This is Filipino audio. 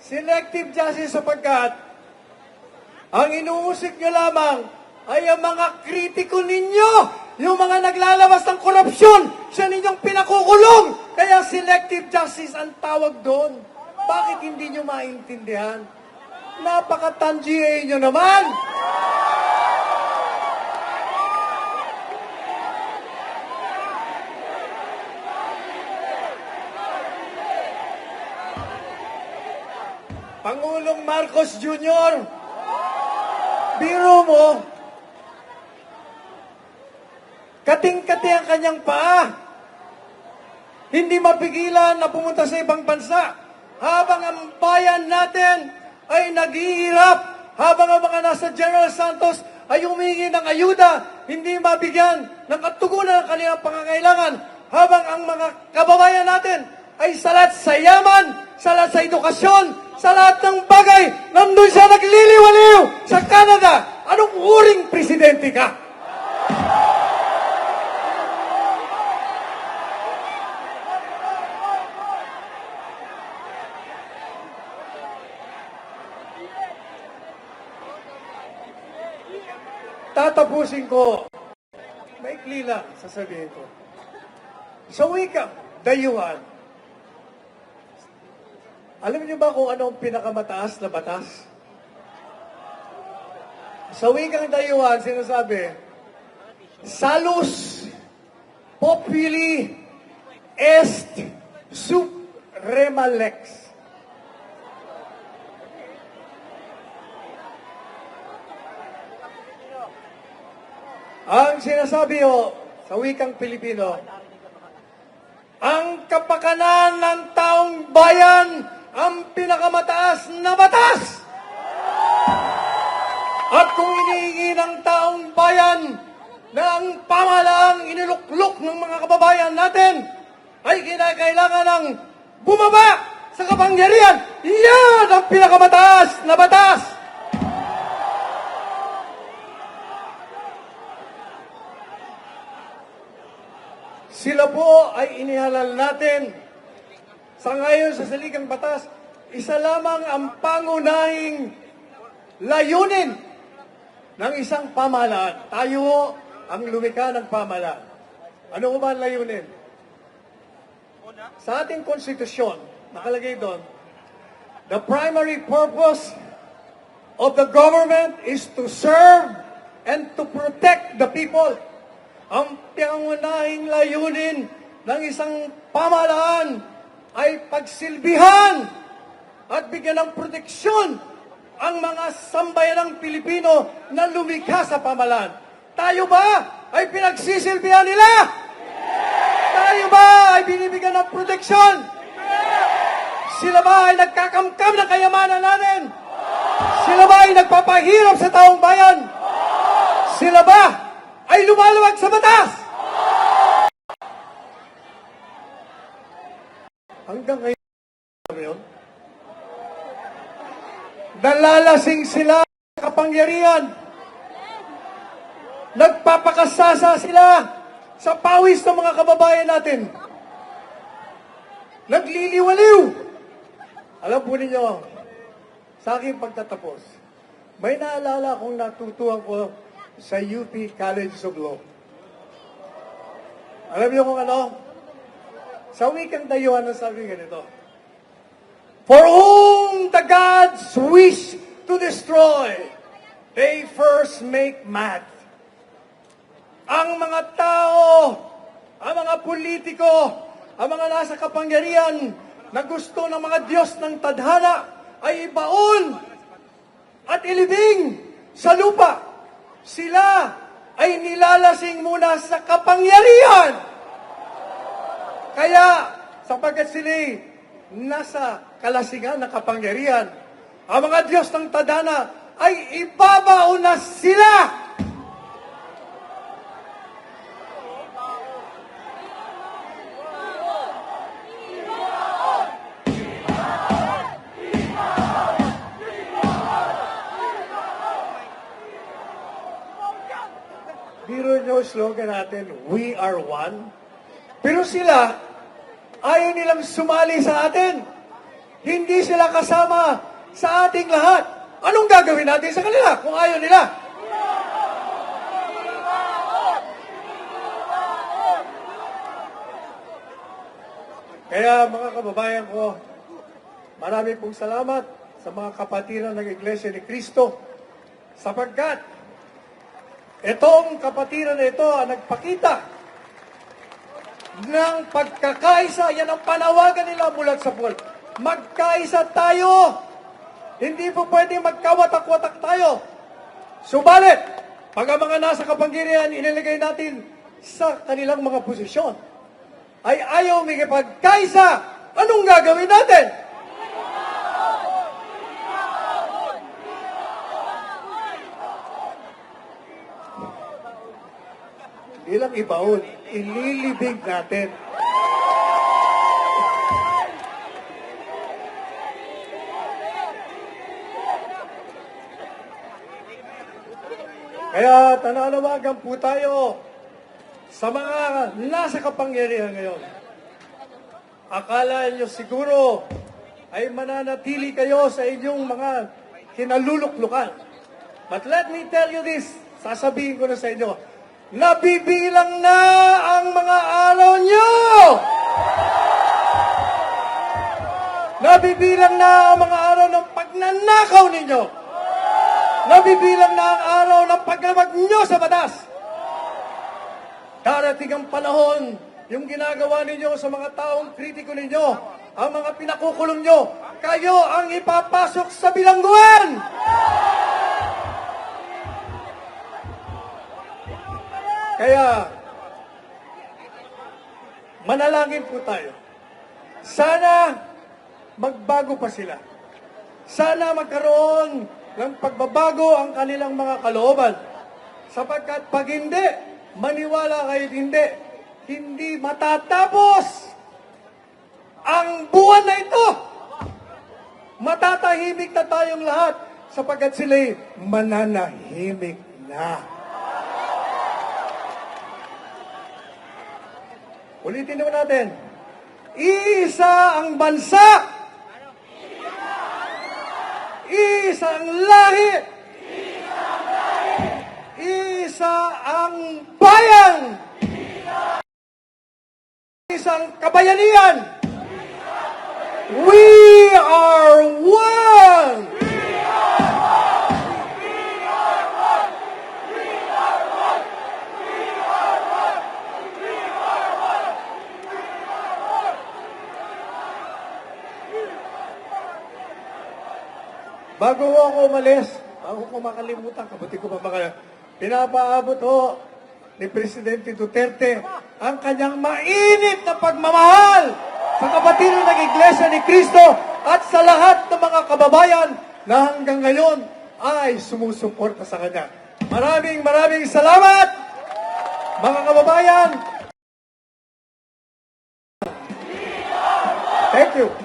Selective justice sapagkat ang inuusik nyo lamang ay ang mga kritiko ninyo, yung mga naglalabas ng korupsyon, siya ninyong pinakukulong. Kaya selective justice ang tawag doon. Bakit hindi nyo maintindihan? Napaka-tangier nyo naman! Pangulong Marcos Jr., biro mo, kating-kati ang kanyang paa. Hindi mapigilan na pumunta sa ibang bansa habang ang bayan natin ay naghihirap, habang ang mga nasa General Santos ay humingi ng ayuda, hindi mabigyan ng katugunan ng kanilang pangangailangan, habang ang mga kababayan natin ay salat sa yaman, salat sa edukasyon, sa lahat ng bagay, nandun siya nagliliwaliw sa Canada. Anong uring presidente ka? Tatapusin ko. Maikli lang, sasabihin ko. Sa wikang dayuhan, alam niyo ba kung ano ang pinakamataas na batas? Sa wikang dayuhan, sinasabi, salus populi est suprema lex. Ang sinasabi sa wikang Pilipino, ang kapakanan ng taong bayan ang pinakamataas na batas. At kung inihingi ng taong bayan na ang pamahalaang iniluklok ng mga kababayan natin ay kinakailangan ng bumaba sa kapangyarihan, yan ang pinakamataas na batas. Sila po ay inihalal natin. Sa ngayon sa saligang batas, isa lamang ang pangunahing layunin ng isang pamahalaan. Tayo ang lumikha ng pamahalaan. Ano ba ang layunin? Sa ating konstitusyon, nakalagay doon, the primary purpose of the government is to serve and to protect the people. Ang pangunahing layunin ng isang pamahalaan ay pagsilbihan at bigyan ng proteksyon ang mga sambayanang Pilipino na lumikha sa pamahalaan. Tayo ba ay pinagsisilbihan nila? Tayo ba ay binibigyan ng proteksyon? Sila ba ay nagkakamkam ng kayamanan natin? Sila ba ay nagpapahirap sa taong bayan? Sila ba ay lumalawag sa batas? Hanggang ngayon, nalalasing sila sa kapangyarihan. Nagpapakasasa sila sa pawis ng mga kababayan natin. Nagliliwaliw. Alam po ninyo, sa aking pagtatapos, may naalala akong natutuhan ko sa UP College of Law. Alam niyo kung ano? Sa wikang dayuhan na sabi ganito, for whom the gods wish to destroy, they first make mad. Ang mga tao, ang mga politiko, ang mga nasa kapangyarihan na gusto ng mga Diyos ng tadhana ay ibaon at ilibing sa lupa. Sila ay nilalasing muna sa kapangyarihan. Kaya, sapagkat sila'y nasa kalasingan ng kapangyarihan, ang mga Diyos ng tadhana ay ibabao na sila. Biro nyo slogan natin, we are one. Pero sila, ayaw nilang sumali sa atin. hindi sila kasama sa ating lahat. Anong gagawin natin sa kanila kung ayaw nila? Kaya mga kababayan ko, marami pong salamat sa mga kapatiran ng Iglesia ni Cristo sapagkat itong kapatiran na ito ang nagpakita ng pagkakaisa. Yan ang panawagan nila mula sa pool. Magkaisa tayo. Hindi po pwede magkawatak-watak tayo. Subalit, pag ang mga nasa kapangyarihan inilagay natin sa kanilang mga posisyon, ay ayaw makipagkaisa, anong gagawin natin? Hindi lang ibaon, ililibig natin. Kaya tananawagan po tayo sa mga nasa kapangyarihan ngayon. Akala nyo siguro ay mananatili kayo sa inyong mga kinaluluklukan. But let me tell you this, sasabihin ko na sa inyo, nabibilang na ang mga araw nyo! Nabibilang na ang mga araw ng pagnanakaw ninyo! Nabibilang na ang araw ng paglamag nyo sa batas! Darating ang panahon, yung ginagawa ninyo sa mga taong kritiko ninyo, ang mga pinakukulong nyo, kayo ang ipapasok sa bilangguan! Kaya, manalangin po tayo. Sana magbago pa sila. Sana magkaroon ng pagbabago ang kanilang mga kalooban. Sapagkat pag hindi, maniwala kayo hindi matatapos ang buwan na ito. Matatahimik na tayong lahat sapagkat sila'y mananahimik na. Ulitin naman natin. Isa ang bansa. Isa ang lahi. Isa ang bayan. Isang kabayanihan. We are one. Bago ako umalis, bago ko makalimutan, kabuti ko pa pinapaabot ho ni Presidente Duterte ang kanyang mainit na pagmamahal sa kapatiran ng Iglesia ni Cristo at sa lahat ng mga kababayan na hanggang ngayon ay sumusuporta sa kanya. Maraming salamat, mga kababayan. Thank you.